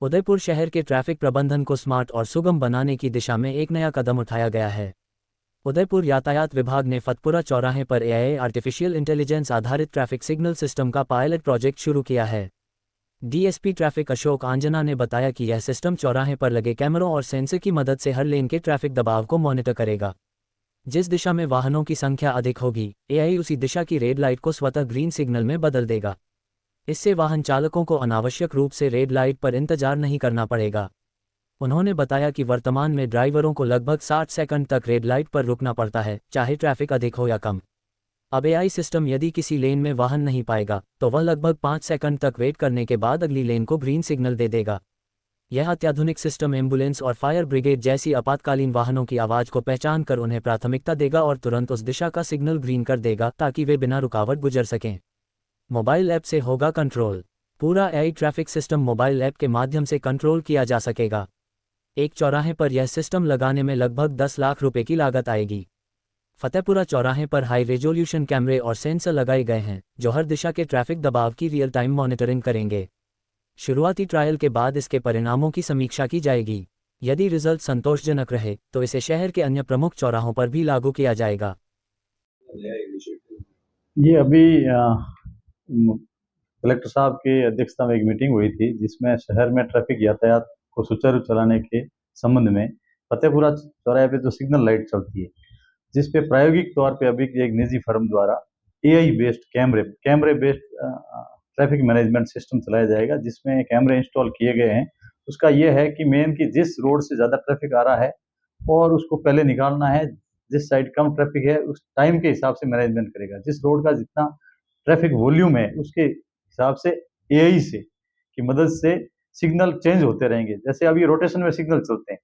उदयपुर शहर के ट्रैफिक प्रबंधन को स्मार्ट और सुगम बनाने की दिशा में एक नया कदम उठाया गया है। उदयपुर यातायात विभाग ने फतपुरा चौराहे पर एआई आर्टिफिशियल इंटेलिजेंस आधारित ट्रैफिक सिग्नल सिस्टम का पायलट प्रोजेक्ट शुरू किया है। डीएसपी ट्रैफिक अशोक आंजना ने बताया कि यह सिस्टम चौराहे पर लगे कैमरों और सेंसर की मदद से हर लेन के ट्रैफिक दबाव को मॉनिटर करेगा। जिस दिशा में वाहनों की संख्या अधिक होगी, एआई उसी दिशा की रेड लाइट को स्वतः ग्रीन सिग्नल में बदल देगा। इससे वाहन चालकों को अनावश्यक रूप से रेड लाइट पर इंतजार नहीं करना पड़ेगा। उन्होंने बताया कि वर्तमान में ड्राइवरों को लगभग 60 सेकंड तक रेड लाइट पर रुकना पड़ता है, चाहे ट्रैफिक अधिक हो या कम। अब एआई सिस्टम यदि किसी लेन में वाहन नहीं पाएगा तो वह लगभग 5 सेकंड तक वेट करने के बाद अगली लेन को ग्रीन सिग्नल दे देगा। यह अत्याधुनिक सिस्टम एम्बुलेंस और फायर ब्रिगेड जैसी आपातकालीन वाहनों की आवाज़ को पहचान कर उन्हें प्राथमिकता देगा और तुरंत उस दिशा का सिग्नल ग्रीन कर देगा ताकि वे बिना रुकावट गुजर सकें। मोबाइल ऐप से होगा कंट्रोल। पूरा AI traffic system mobile app के माध्यम से कंट्रोल किया जा सकेगा। एक चौराहे पर यह सिस्टम लगाने में लगभग 10 लाख रुपए की लागत आएगी। फतेहपुरा चौराहे पर हाई रेजोल्यूशन कैमरे और सेंसर लगाए गए हैं जो हर दिशा के ट्रैफिक दबाव की रियल टाइम मॉनिटरिंग करेंगे। शुरुआती ट्रायल के बाद इसके परिणामों की समीक्षा की जाएगी। यदि रिजल्ट संतोषजनक रहे तो इसे शहर के अन्य प्रमुख चौराहों पर भी लागू किया जाएगा। ये अभी कलेक्टर साहब की अध्यक्षता में एक मीटिंग हुई थी जिसमें शहर में ट्रैफिक यातायात को सुचारू चलाने के संबंध में फतेहपुरा चौराहे पे जो सिग्नल लाइट चलती है, जिस पे प्रायोगिक तौर पे अभी एक निजी फर्म द्वारा एआई बेस्ड कैमरे बेस्ड ट्रैफिक मैनेजमेंट सिस्टम चलाया जाएगा, जिसमें कैमरे इंस्टॉल किए गए हैं। उसका ये है कि मेन की जिस रोड से ज़्यादा ट्रैफिक आ रहा है और उसको पहले निकालना है, जिस साइड कम ट्रैफिक है उस टाइम के हिसाब से मैनेजमेंट करेगा। जिस रोड का जितना ट्रैफिक वॉल्यूम है उसके हिसाब से एआई से की मदद से सिग्नल चेंज होते रहेंगे। जैसे अभी रोटेशन में सिग्नल चलते हैं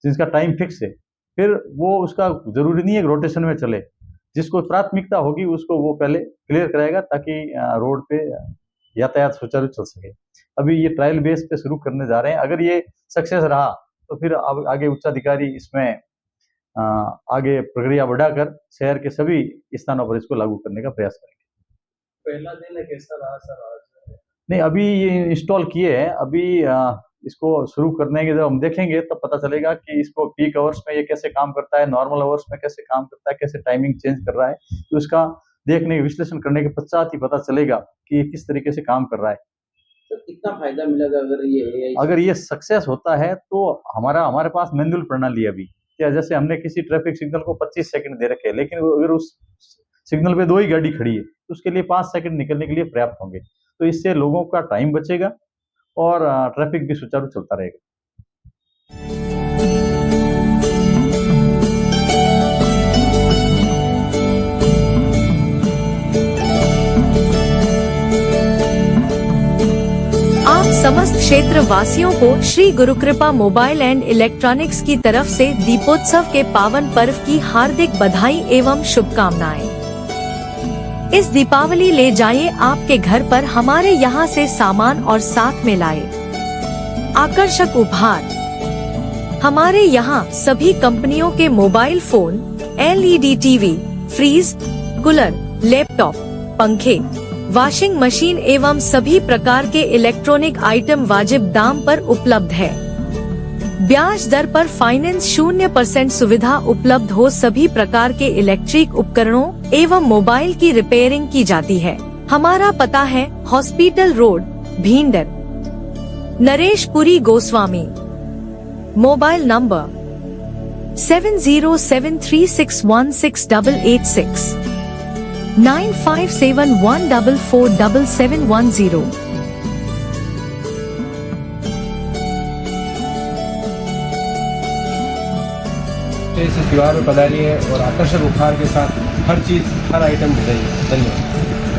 जिसका टाइम फिक्स है, फिर वो उसका जरूरी नहीं है रोटेशन में चले, जिसको प्राथमिकता होगी उसको वो पहले क्लियर कराएगा ताकि रोड पे यातायात सुचारू चल सके। अभी ये ट्रायल बेस पे शुरू करने जा रहे हैं। अगर ये सक्सेस रहा तो फिर आगे उच्चाधिकारी इसमें आगे प्रक्रिया बढ़ाकर शहर के सभी स्थानों पर इसको लागू करने का प्रयास करेंगे। पहला दिन कैसा रहा सर आज? नहीं, अभी ये इंस्टॉल किए हैं। अभी इसको शुरू करने के जब हम देखेंगे तब पता चलेगा कि इसको पीक आवर्स में ये कैसे काम करता है, नॉर्मल आवर्स में कैसे काम करता है, कैसे टाइमिंग चेंज कर रहा है। तो इसका देखने विश्लेषण करने के पश्चात ही पता चलेगा कि ये किस तरीके से काम कर रहा है। तो कितना फायदा मिलेगा अगर ये सक्सेस होता है तो हमारे पास मैनुअल प्रणाली अभी क्या, जैसे हमने किसी ट्रैफिक सिग्नल को 25 सेकंड दे रखे हैं, लेकिन अगर उस सिग्नल पे 2 ही गाड़ी खड़ी है तो उसके लिए 5 सेकंड निकलने के लिए पर्याप्त होंगे। तो इससे लोगों का टाइम बचेगा और ट्रैफिक भी सुचारू चलता रहेगा। आप समस्त क्षेत्र वासियों को Shri Gurukripa mobile and electronics की तरफ से दीपोत्सव के पावन पर्व की हार्दिक बधाई एवं शुभकामनाएं। इस दीपावली ले जाइए आपके घर पर हमारे यहाँ से सामान और साथ में लाए आकर्षक उपहार। हमारे यहाँ सभी कंपनियों के mobile phone, LED TV, fridge, cooler, laptop, पंखे, वॉशिंग मशीन एवं सभी प्रकार के इलेक्ट्रॉनिक आइटम वाजिब दाम पर उपलब्ध है। ब्याज दर पर फाइनेंस 0% सुविधा उपलब्ध हो। सभी प्रकार के इलेक्ट्रिक उपकरणों एवं मोबाइल की रिपेयरिंग की जाती है। हमारा पता है hospital road, Bhinder, Nareshpuri Goswami. Mobile number 7073616886 9571447710। इस त्योहार में पधारिए और आकर्षक उपहार के साथ हर चीज, हर आइटम मिलेगी। धन्यवाद।